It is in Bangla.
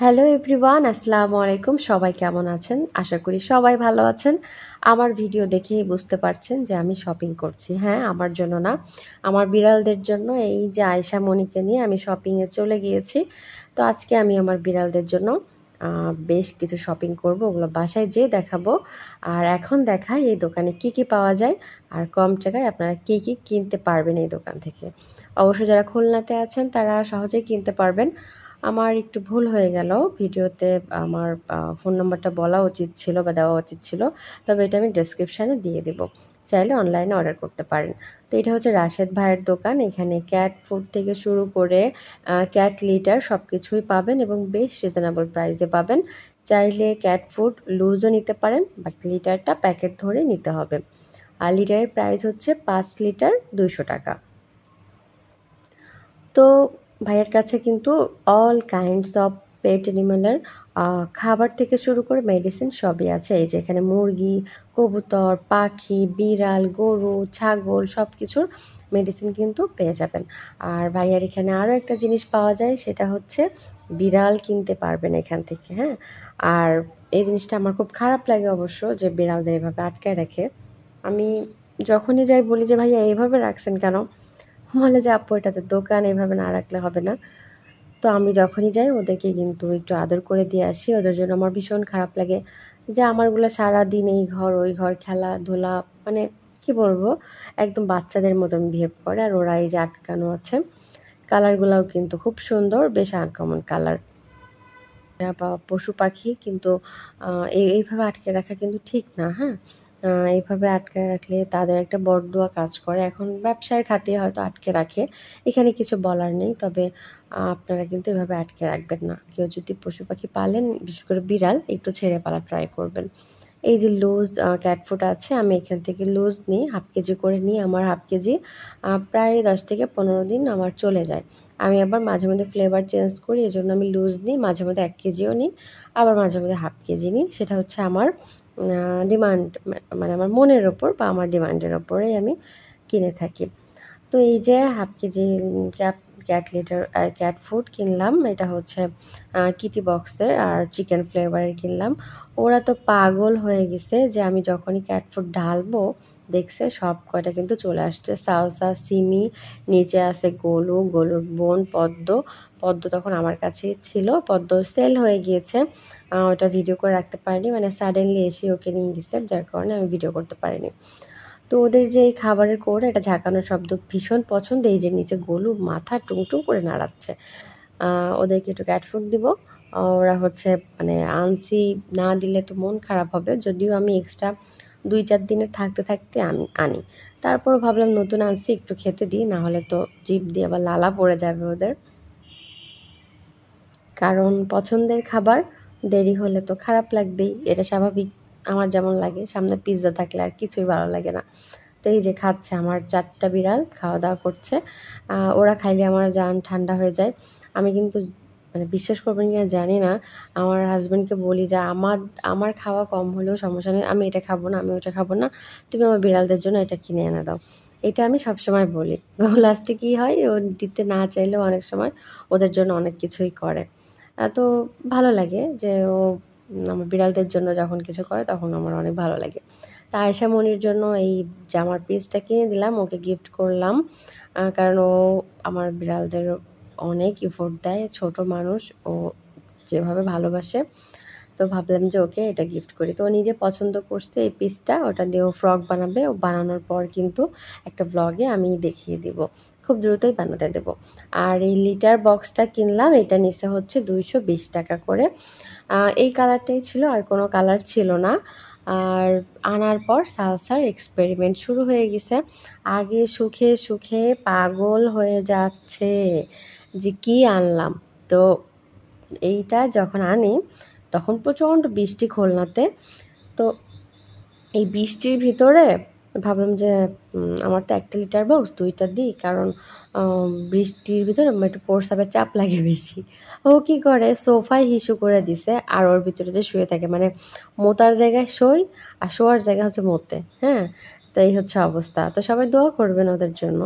হ্যালো এভরিওয়ান, আসসালামু আলাইকুম। সবাই কেমন আছেন? আশা করি সবাই ভালো আছেন। আমার ভিডিও দেখেই বুঝতে পারছেন যে আমি শপিং করছি। হ্যাঁ, আমার জন্য না, আমার বিড়ালদের জন্য। এই যে আয়েশা মনিকে নিয়ে আমি শপিংয়ে চলে গিয়েছি। তো আজকে আমি আমার বিড়ালদের জন্য বেশ কিছু শপিং করব, ওগুলো বাসায় যেয়ে দেখাবো। আর এখন দেখাই এই দোকানে কি কি পাওয়া যায় আর কম টাকায় আপনারা কি কি কিনতে পারবেন এই দোকান থেকে। অবশ্য যারা খুলনাতে আছেন তারা সহজেই কিনতে পারবেন। আমার একটু ভুল হয়ে গেল, ভিডিওতে আমার ফোন নাম্বারটা বলা উচিত ছিল বা দেওয়া উচিত ছিল। তবে এটা আমি ডেসক্রিপশানে দিয়ে দেব, চাইলে অনলাইনে অর্ডার করতে পারেন। তো এটা হচ্ছে রাশেদ ভাইয়ের দোকান। এখানে ক্যাট ফুড থেকে শুরু করে ক্যাট লিটার সব কিছুই পাবেন এবং বেশ রিজনেবল প্রাইসে পাবেন। চাইলে ক্যাট ফুড লুজও নিতে পারেন, বাট লিটারটা প্যাকেট ধরে নিতে হবে। আর লিটারের প্রাইস হচ্ছে 5 লিটার 200 টাকা। তো ভাইয়ের কাছে কিন্তু অল কাইন্ডস অফ পেট অ্যানিমালের খাবার থেকে শুরু করে মেডিসিন সবই আছে। এই যে এখানে মুরগি, কবুতর, পাখি, বিড়াল, গরু, ছাগল সব কিছুর মেডিসিন কিন্তু পেয়ে যাবেন। আর ভাইয়ার এখানে আরও একটা জিনিস পাওয়া যায়, সেটা হচ্ছে বিড়াল কিনতে পারবেন এখান থেকে। হ্যাঁ, আর এই জিনিসটা আমার খুব খারাপ লাগে অবশ্য, যে বিড়ালদের এভাবে আটকায় রাখে। আমি যখনই যাই বলি যে ভাইয়া এইভাবে রাখছেন কেন, বলে যে আপু এটা তো দোকান, এভাবে না রাখলে হবে না। তো আমি যখনই যাই ওদেরকে কিন্তু একটু আদর করে দিয়ে আসি। ওদের জন্য আমার ভীষণ খারাপ লাগে যে আমারগুলো সারাদিন এই ঘর ওই ঘর খেলাধুলা, মানে কি বলবো, একদম বাচ্চাদের মতন বিহেভ করে। আর ওরা এই যে আটকানো আছে, কালারগুলোও কিন্তু খুব সুন্দর, বেশ আনকমন কালার। বা পশু পাখি কিন্তু এইভাবে আটকে রাখা কিন্তু ঠিক না। হ্যাঁ, এইভাবে আটকে রাখলে তাদের একটা বরদোয়া কাজ করে। এখন ব্যবসার খাতিরে হয়তো আটকে রাখে, এখানে কিছু বলার নেই। তবে আপনারা কিন্তু এভাবে আটকে রাখবেন না। কেউ যদি পশু পাখি পালেন, বিশেষ করে বিড়াল, একটু ছেড়ে পালা ট্রাই করবেন। এই যে লুজ ক্যাট ফুড আছে, আমি এখান থেকে লুজ নিই, হাফ কেজি করে নিই। আমার হাফ কেজি প্রায় 10 থেকে 15 দিন আমার চলে যায়। আমি আবার মাঝে মধ্যে ফ্লেভার চেঞ্জ করি, এজন্য আমি লুজ নিই। মাঝে মধ্যে 1 কেজিও নিই, আবার মাঝে মধ্যে হাফ কেজি নিই। সেটা হচ্ছে আমার ডিমান্ড, মানে আমার মনের ওপর বা আমার ডিমান্ডের ওপরেই আমি কিনে থাকি। তো এই যে half KG cap cat litre cat food কিনলাম। এটা হচ্ছে কিটি বক্সের, আর চিকেন ফ্লেভারের কিনলাম। ওরা তো পাগল হয়ে গেছে যে আমি যখনই ক্যাট ফুড ঢালবো, দেখছে সব কয়টা কিন্তু চলে আসছে। সালসা, সিমি, নিচে আছে গোলু, গোলুর বোন পদ্ম। পদ্ম তখন আমার কাছেই ছিল, পদ্ম সেল হয়ে গিয়েছে। ওটা ভিডিও করে রাখতে পারিনি, মানে সাডেনলি এসে ওকে নিয়ে গেছে, যার কারণে আমি ভিডিও করতে পারিনি। তো ওদের যে এই খাবারের কৌটা, এটা ঝাঁকানোর শব্দ ভীষণ পছন্দ। এই যে নিচে গোলু মাথা টুংটুং করে নাড়াচ্ছে। ওদেরকে একটু ক্যাট ফুড দিব। ওরা হচ্ছে, মানে আনছি, না দিলে তো মন খারাপ হবে। যদিও আমি এক্সট্রা 2-4 দিনের থাকতে থাকতে আমি আনি। তারপরও ভাবলাম নতুন আনছি, একটু খেতে দিই, না হলে তো জিভ দিয়ে আবার লালা পড়ে যাবে ওদের। কারণ পছন্দের খাবার দেরি হলে তো খারাপ লাগবেই, এটা স্বাভাবিক। আমার যেমন লাগে, সামনে পিৎজা থাকলে আর কিছুই ভালো লাগে না। তো এই যে খাচ্ছে, আমার 4টা বিড়াল খাওয়া দাওয়া করছে। ওরা খাইলে আমার জান ঠান্ডা হয়ে যায়। আমি কিন্তু, মানে বিশ্বাস করবেন কিনা জানি না, আমার হাজব্যান্ডকে বলি যে আমার আমার খাওয়া কম হলেও সমস্যা নেই, আমি এটা খাবো না, আমি ওটা খাবো না, তুমি আমার বিড়ালদের জন্য এটা কিনে এনে দাও। এটা আমি সবসময় বলি। লাস্টে কী হয়, ও দিতে না চাইলেও অনেক সময় ওদের জন্য অনেক কিছুই করে। তো ভালো লাগে যে ও আমার বিড়ালদের জন্য যখন কিছু করে, তখন আমার অনেক ভালো লাগে। তা আয়েশা মনির জন্য এই জামার পিসটা কিনে দিলাম, ওকে গিফট করলাম। কারণ ও আমার বিড়ালদের অনেক এফোর্ট দেয়, ছোট মানুষ, ও যেভাবে ভালোবাসে। তো ভাবলাম যে ওকে এটা গিফট করি। তো ও নিজে পছন্দ করছে এই পিসটা, ওটা দিয়ে ও ফ্রক বানাবে। ও বানানোর পর কিন্তু একটা ব্লগে আমি দেখিয়ে দিব, খুব দ্রুতই বানাতে দেব। আর এই লিটার বক্সটা কিনলাম, এটা নিচে হচ্ছে 220 টাকা করে। এই কালারটাই ছিল, আর কোনো কালার ছিল না। আর আনার পর সালসার এক্সপেরিমেন্ট শুরু হয়ে গেছে। আগে সুখে সুখে পাগল হয়ে যাচ্ছে যে কি আনলাম। তো এইটা যখন আনি, তখন প্রচণ্ড বৃষ্টি খুলনাতে। তো এই বৃষ্টির ভিতরে ভাবলাম যে আমার তো 1টা লিটার বক্স, 2টা দিই, কারণ বৃষ্টির ভিতরে একটু প্রস্রাবের চাপ লাগে বেশি। ও কী করে, সোফায় হিসু করে দিছে, আর ওর ভিতরে যে শুয়ে থাকে, মানে মোতার জায়গায় শোয় আর শোয়ার জায়গা হচ্ছে মোতে। হ্যাঁ, তো এই হচ্ছে অবস্থা। তো সবাই দোয়া করবেন ওদের জন্য।